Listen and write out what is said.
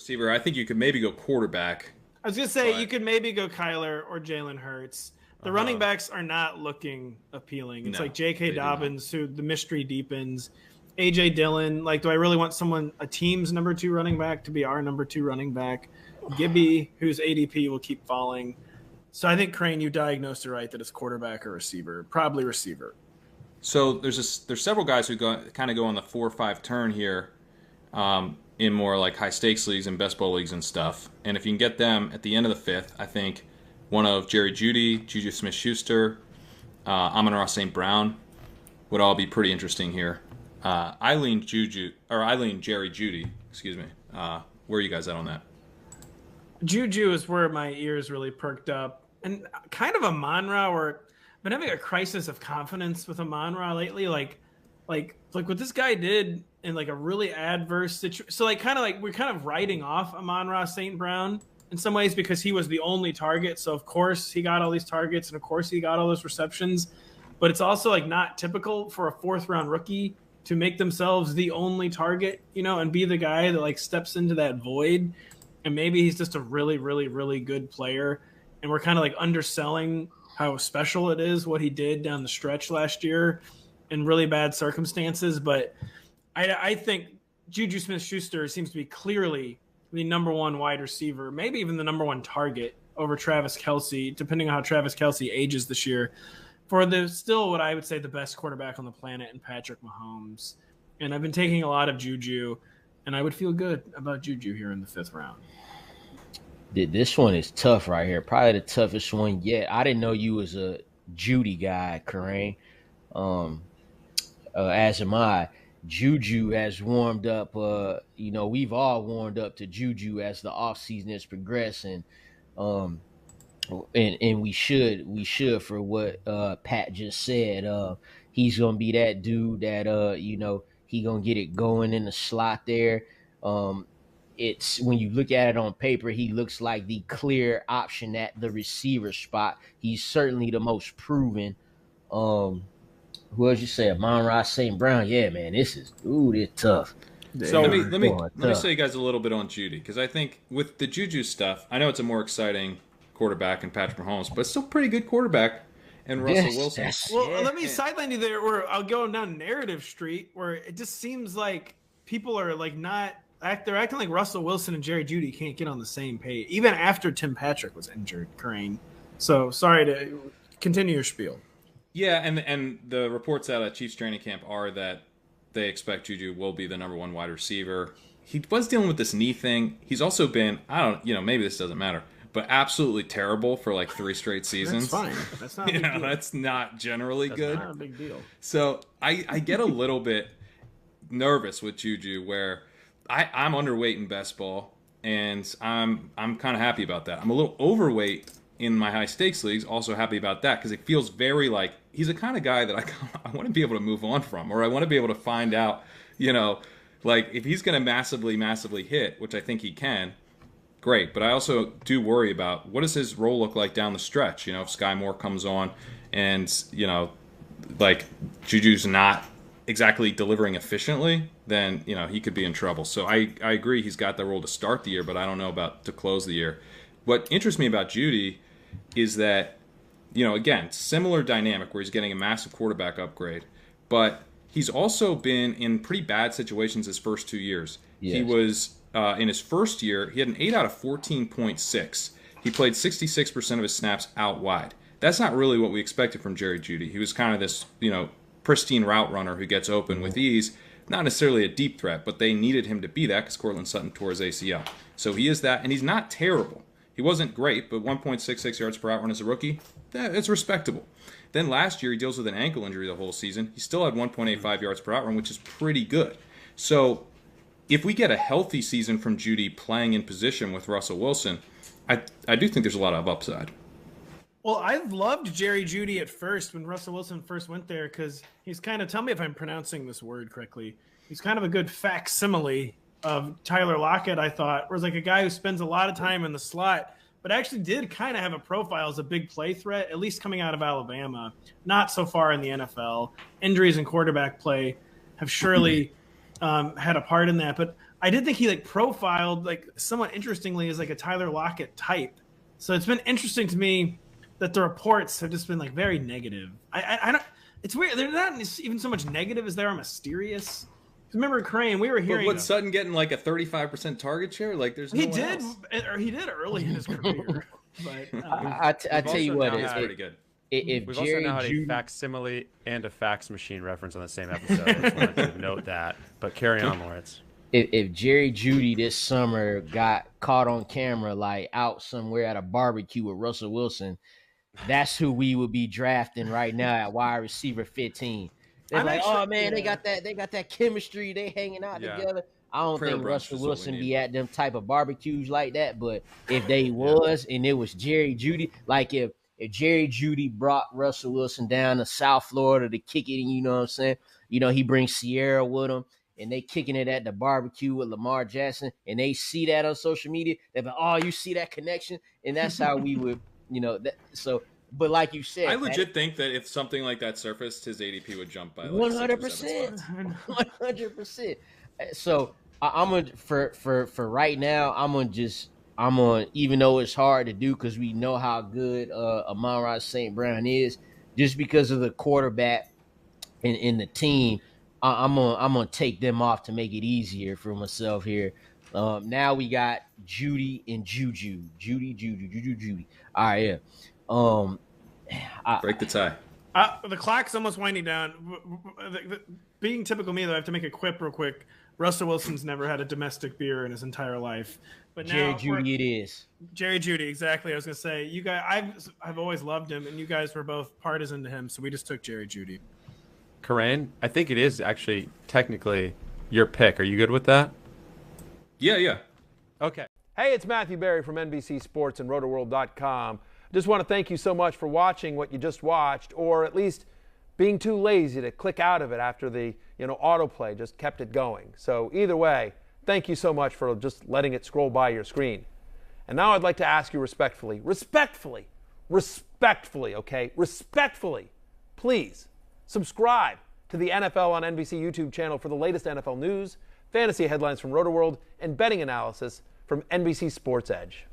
receiver. I think you could maybe go quarterback. I was going to say But you could maybe go Kyler or Jalen Hurts. The running backs are not looking appealing. It's No, like J.K. they do not. Dobbins, who the mystery deepens. A.J. Dillon. Like, do I really want a team's number 2 running back to be our number 2 running back? Gibby, whose ADP will keep falling. So I think, Kerrane, you diagnosed it right that it's quarterback or receiver. Probably receiver. So there's several guys who kind of go on the 4-5 turn here in more like high stakes leagues and best ball leagues and stuff. And if you can get them at the end of the 5th, I think one of Jeudy, JuJu Smith-Schuster, Amon-Ra St. Brown would all be pretty interesting here. I lean Jerry Jeudy. Excuse me. Where are you guys at on that? JuJu is where my ears really perked up, and kind of Amon-Ra, where I've been having a crisis of confidence with Amon-Ra lately. Like what this guy did in like a really adverse situation. So we're kind of writing off Amon-Ra St. Brown in some ways because he was the only target. So of course he got all these targets, and of course he got all those receptions. But it's also like not typical for a 4th round rookie to make themselves the only target, and be the guy that like steps into that void. And maybe he's just a really, really, really good player. And we're kind of like underselling how special it is what he did down the stretch last year in really bad circumstances. But I think JuJu Smith-Schuster seems to be clearly the number 1 wide receiver, maybe even the number 1 target over Travis Kelce, depending on how Travis Kelce ages this year, for still what I would say the best quarterback on the planet in Patrick Mahomes. And I've been taking a lot of JuJu, and I would feel good about JuJu here in the 5th round. This one is tough right here. Probably the toughest one yet. I didn't know you was a Jeudy guy, Kerrane. As am I. JuJu has warmed up. We've all warmed up to JuJu as the offseason is progressing. And we should for what Pat just said. He's gonna be that dude that he gonna get it going in the slot there. It's when you look at it on paper, he looks like the clear option at the receiver spot. He's certainly the most proven. Who else you say? Amon-Ra St. Brown. Yeah, man, it's tough. So let me say you guys a little bit on Jeudy, because I think with the JuJu stuff, I know it's a more exciting quarterback in Patrick Mahomes, but still pretty good quarterback and Russell Wilson. Let me sideline you there, where I'll go down narrative street, where it just seems like people are like they're acting like Russell Wilson and Jerry Jeudy can't get on the same page, even after Tim Patrick was injured, Kerrane. So sorry to continue your spiel. Yeah, and the reports out of Chiefs training camp are that they expect JuJu will be the number 1 wide receiver. He was dealing with this knee thing. He's also been, maybe this doesn't matter, but absolutely terrible for like 3 straight seasons. That's fine. That's not a big deal. That's not generally good. That's not a big deal. So I get a little bit nervous with JuJu, where I'm underweight in best ball, and I'm kind of happy about that. I'm a little overweight in my high stakes leagues, also happy about that, because it feels very like he's the kind of guy that I want to be able to move on from, or I want to be able to find out, like if he's going to massively hit, which I think he can, great. But I also do worry about what does his role look like down the stretch. If Sky Moore comes on and, like JuJu's not exactly delivering efficiently, then, he could be in trouble. So I agree he's got the role to start the year, but I don't know about to close the year. What interests me about Jeudy is that, again, similar dynamic where he's getting a massive quarterback upgrade, but he's also been in pretty bad situations his first 2 years. Yes. He was, in his first year, he had an 8 out of 14.6. He played 66% of his snaps out wide. That's not really what we expected from Jerry Jeudy. He was kind of this, pristine route runner who gets open with ease. Not necessarily a deep threat, but they needed him to be that because Cortland Sutton tore his ACL. So he is that, and he's not terrible. He wasn't great, but 1.66 yards per out run as a rookie, it's respectable. Then last year, he deals with an ankle injury the whole season. He still had 1.85 yards per out run, which is pretty good. So if we get a healthy season from Jeudy playing in position with Russell Wilson, I do think there's a lot of upside. Well, I loved Jerry Jeudy at first when Russell Wilson first went there, because he's kind of, tell me if I'm pronouncing this word correctly, he's kind of a good facsimile of Tyler Lockett, I thought, whereas like a guy who spends a lot of time in the slot, but actually did kind of have a profile as a big play threat, at least coming out of Alabama. Not so far in the NFL. Injuries and quarterback play have surely had a part in that. But I did think he like profiled like somewhat interestingly as like a Tyler Lockett type. So it's been interesting to me that the reports have just been like very negative. I don't. It's weird. They're not even so much negative as they are mysterious. Remember Kerrane? We were hearing. But what's Sutton getting like a 35% target share? Like there's no he did, or he did early in his career. But I tell you what, it's pretty good. If We've Jerry also now had a facsimile and a fax machine reference on the same episode. I just wanted to note that. But carry on, Lawrence. If Jerry Jeudy this summer got caught on camera like out somewhere at a barbecue with Russell Wilson, that's who we would be drafting right now at wide receiver 15. They're like, oh man, they got that chemistry. They hanging out together. I don't think Russell Wilson be at them type of barbecues like that. But if they was and it was Jerry Jeudy, like if Jerry Jeudy brought Russell Wilson down to South Florida to kick it, and you know what I'm saying? You know, he brings Sierra with him, and they kicking it at the barbecue with Lamar Jackson, and they see that on social media. They're like, oh, you see that connection? And that's how we would, you know, that. So, but like you said, I legit think that if something like that surfaced, his ADP would jump by like 100%, 100%. So I'm gonna for right now, I'm gonna, even though it's hard to do because we know how good Amon-Ra St. Brown is, just because of the quarterback and the team, I'm gonna take them off to make it easier for myself here. Now we got Jeudy and JuJu. Jeudy. All right, yeah. Break the tie. The clock's almost winding down. Being typical me, though, I have to make a quip real quick. Russell Wilson's never had a domestic beer in his entire life. But Jerry now Jeudy, it is. Jerry Jeudy, exactly. I was gonna say, you guys, I've always loved him, and you guys were both partisan to him, so we just took Jerry Jeudy. Kerrane, I think it is actually technically your pick. Are you good with that? Yeah. Okay. Hey, it's Matthew Berry from NBC Sports and Rotoworld.com. Just want to thank you so much for watching what you just watched, or at least being too lazy to click out of it after the autoplay just kept it going. So either way, thank you so much for just letting it scroll by your screen. And now I'd like to ask you respectfully, please subscribe to the NFL on NBC YouTube channel for the latest NFL news, fantasy headlines from Rotoworld, and betting analysis from NBC Sports Edge.